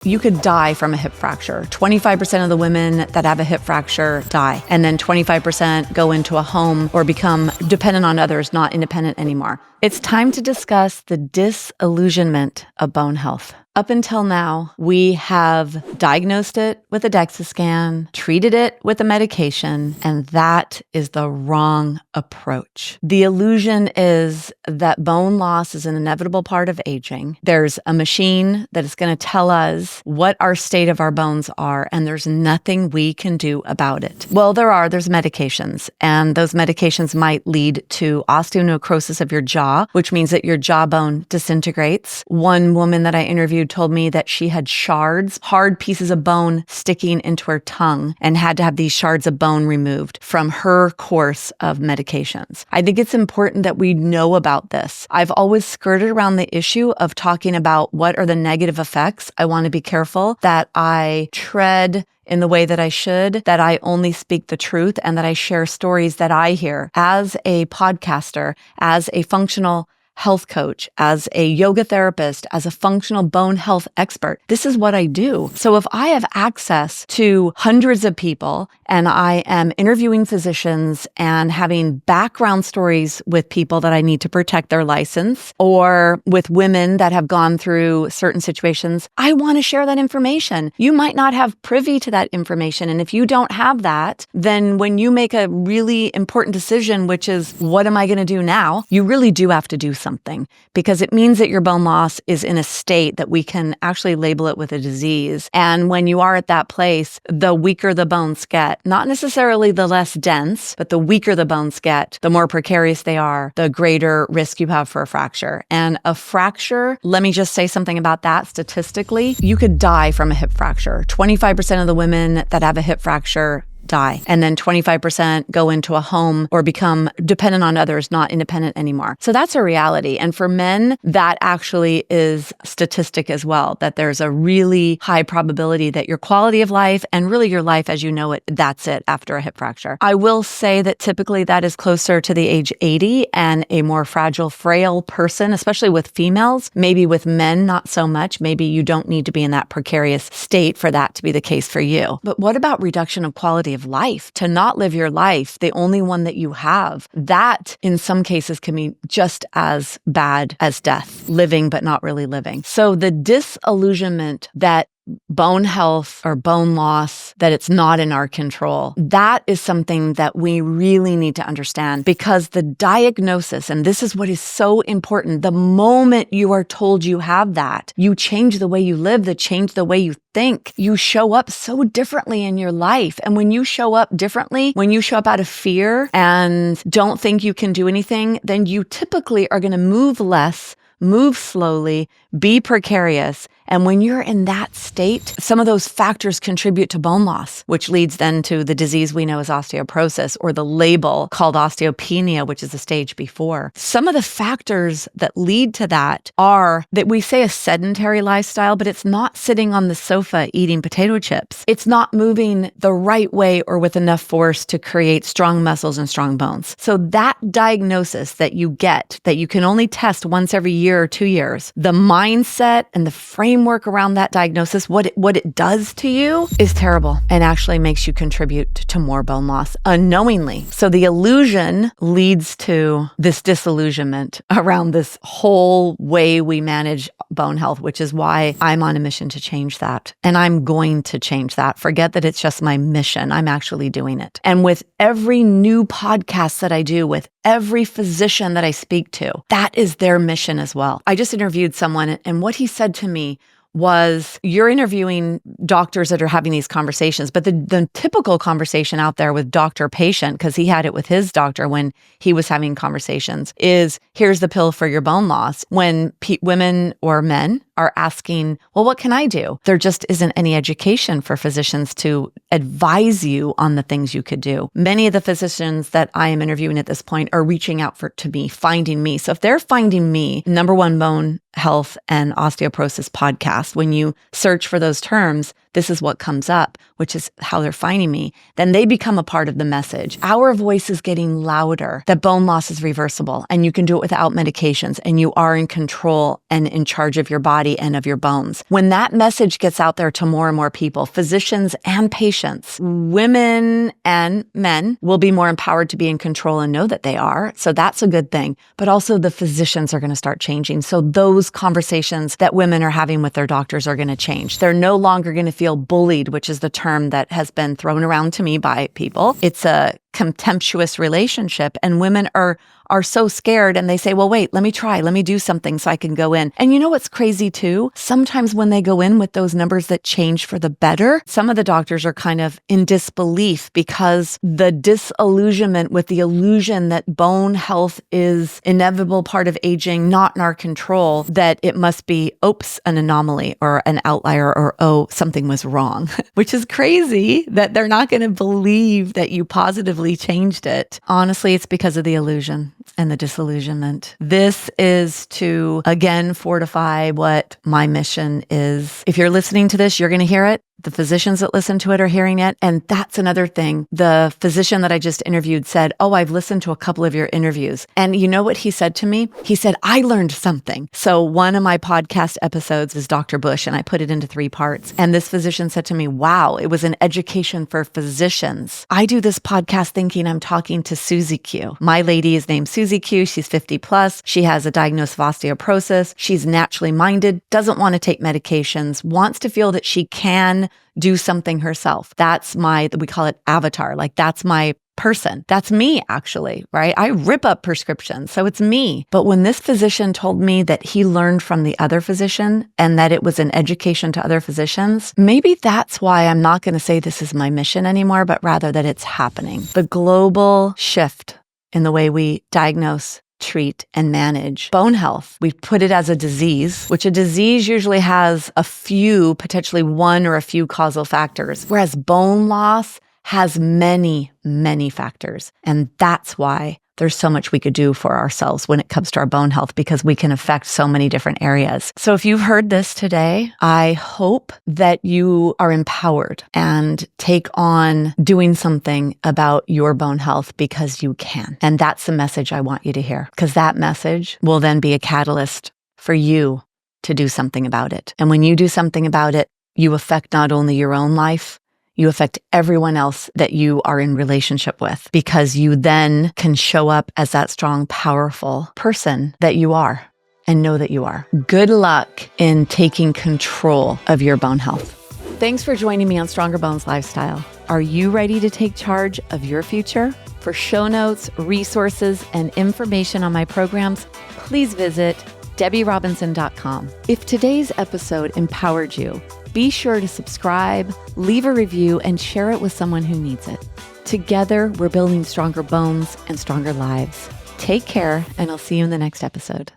You could die from a hip fracture. 25% of the women that have a hip fracture die, and then 25% go into a home or become dependent on others, not independent anymore. It's time to discuss the disillusionment of bone health. Up until now, we have diagnosed it with a DEXA scan, treated it with a medication, and that is the wrong approach. The illusion is that bone loss is an inevitable part of aging. There's a machine that is going to tell us what our state of our bones are, and there's nothing we can do about it. Well, there's medications, and those medications might lead to osteonecrosis of your jaw, which means that your jawbone disintegrates. One woman that I interviewed told me that she had shards, hard pieces of bone sticking into her tongue, and had to have these shards of bone removed from her course of medications. I think it's important that we know about this. I've always skirted around the issue of talking about what are the negative effects. I want to be careful that I tread in the way that I should, that I only speak the truth, and that I share stories that I hear as a podcaster, as a functional health coach, as a yoga therapist, as a functional bone health expert. This is what I do. So if I have access to hundreds of people and I am interviewing physicians and having background stories with people that I need to protect their license, or with women that have gone through certain situations, I want to share that information. You might not have privy to that information. And if you don't have that, then when you make a really important decision, which is, what am I going to do now? You really do have to do something, because it means that your bone loss is in a state that we can actually label it with a disease. And when you are at that place, the weaker the bones get, not necessarily the less dense, but the weaker the bones get, the more precarious they are, the greater risk you have for a fracture. And a fracture, let me just say something about that statistically. You could die from a hip fracture. 25% of the women that have a hip fracture die, and then 25% go into a home or become dependent on others, not independent anymore. So that's a reality. And for men, that actually is statistic as well, that there's a really high probability that your quality of life and really your life as you know it, that's it after a hip fracture. I will say that typically that is closer to the age 80 and a more fragile, frail person, especially with females. Maybe with men, not so much. Maybe you don't need to be in that precarious state for that to be the case for you. But what about reduction of quality of life? To not live your life, the only one that you have, that in some cases can be just as bad as death, living but not really living. So the disillusionment that bone health or bone loss, that it's not in our control, that is something that we really need to understand, because the diagnosis, and this is what is so important, the moment you are told you have that, you change the way you live, change the way you think. You show up so differently in your life. And when you show up differently, when you show up out of fear and don't think you can do anything, then you typically are going to move less, move slowly, be precarious. And when you're in that state, some of those factors contribute to bone loss, which leads then to the disease we know as osteoporosis, or the label called osteopenia, which is the stage before. Some of the factors that lead to that are that we say a sedentary lifestyle, but it's not sitting on the sofa eating potato chips. It's not moving the right way or with enough force to create strong muscles and strong bones. So that diagnosis that you get, that you can only test once every year or 2 years, the mindset and the framework around that diagnosis, what it does to you is terrible, and actually makes you contribute to more bone loss unknowingly. So the illusion leads to this disillusionment around this whole way we manage bone health, which is why I'm on a mission to change that. And I'm going to change that. Forget that it's just my mission. I'm actually doing it. And with every new podcast that I do, with every physician that I speak to, that is their mission as well. I just interviewed someone, and what he said to me was, you're interviewing doctors that are having these conversations, but the typical conversation out there with doctor-patient, because he had it with his doctor when he was having conversations, is, here's the pill for your bone loss. When women or men are asking, well, what can I do? There just isn't any education for physicians to advise you on the things you could do. Many of the physicians that I am interviewing at this point are reaching out to me, finding me. So if they're finding me, #1 bone health and osteoporosis podcast, when you search for those terms, this is what comes up, which is how they're finding me, then they become a part of the message. Our voice is getting louder, that bone loss is reversible and you can do it without medications and you are in control and in charge of your body and of your bones. When that message gets out there to more and more people, physicians and patients, women and men will be more empowered to be in control and know that they are. So that's a good thing. But also the physicians are going to start changing. So those conversations that women are having with their doctors are going to change. They're no longer going to feel bullied, which is the term that has been thrown around to me by people. It's a contemptuous relationship, and women are so scared and they say, well, wait, let me do something so I can go in. And you know what's crazy too? Sometimes when they go in with those numbers that change for the better, some of the doctors are kind of in disbelief because the disillusionment with the illusion that bone health is inevitable part of aging, not in our control, that it must be, oops, an anomaly or an outlier or, oh, something was wrong, which is crazy that they're not going to believe that you positively changed it. Honestly, it's because of the illusion and the disillusionment. This is to, again, fortify what my mission is. If you're listening to this, you're going to hear it. The physicians that listen to it are hearing it. And that's another thing. The physician that I just interviewed said, oh, I've listened to a couple of your interviews. And you know what he said to me? He said, I learned something. So one of my podcast episodes is Dr. Bush, and I put it into 3 parts. And this physician said to me, wow, it was an education for physicians. I do this podcast thinking I'm talking to Susie Q. My lady is named Susie Q. She's 50 plus. She has a diagnosis of osteoporosis. She's naturally minded, doesn't want to take medications, wants to feel that she can do something herself. That's we call it avatar. Like that's my person. That's me actually, right? I rip up prescriptions. So it's me. But when this physician told me that he learned from the other physician and that it was an education to other physicians, maybe that's why I'm not going to say this is my mission anymore, but rather that it's happening. The global shift in the way we diagnose, treat, and manage bone health. We put it as a disease, which a disease usually has a few, potentially one or a few causal factors, whereas bone loss has many, many factors. And that's why there's so much we could do for ourselves when it comes to our bone health, because we can affect so many different areas. So if you've heard this today, I hope that you are empowered and take on doing something about your bone health because you can. And that's the message I want you to hear, because that message will then be a catalyst for you to do something about it. And when you do something about it, you affect not only your own life, you affect everyone else that you are in relationship with, because you then can show up as that strong, powerful person that you are and know that you are. Good luck in taking control of your bone health. Thanks for joining me on Stronger Bones Lifestyle. Are you ready to take charge of your future? For show notes, resources, and information on my programs, please visit DebbieRobinson.com. If today's episode empowered you, be sure to subscribe, leave a review, and share it with someone who needs it. Together, we're building stronger bones and stronger lives. Take care, and I'll see you in the next episode.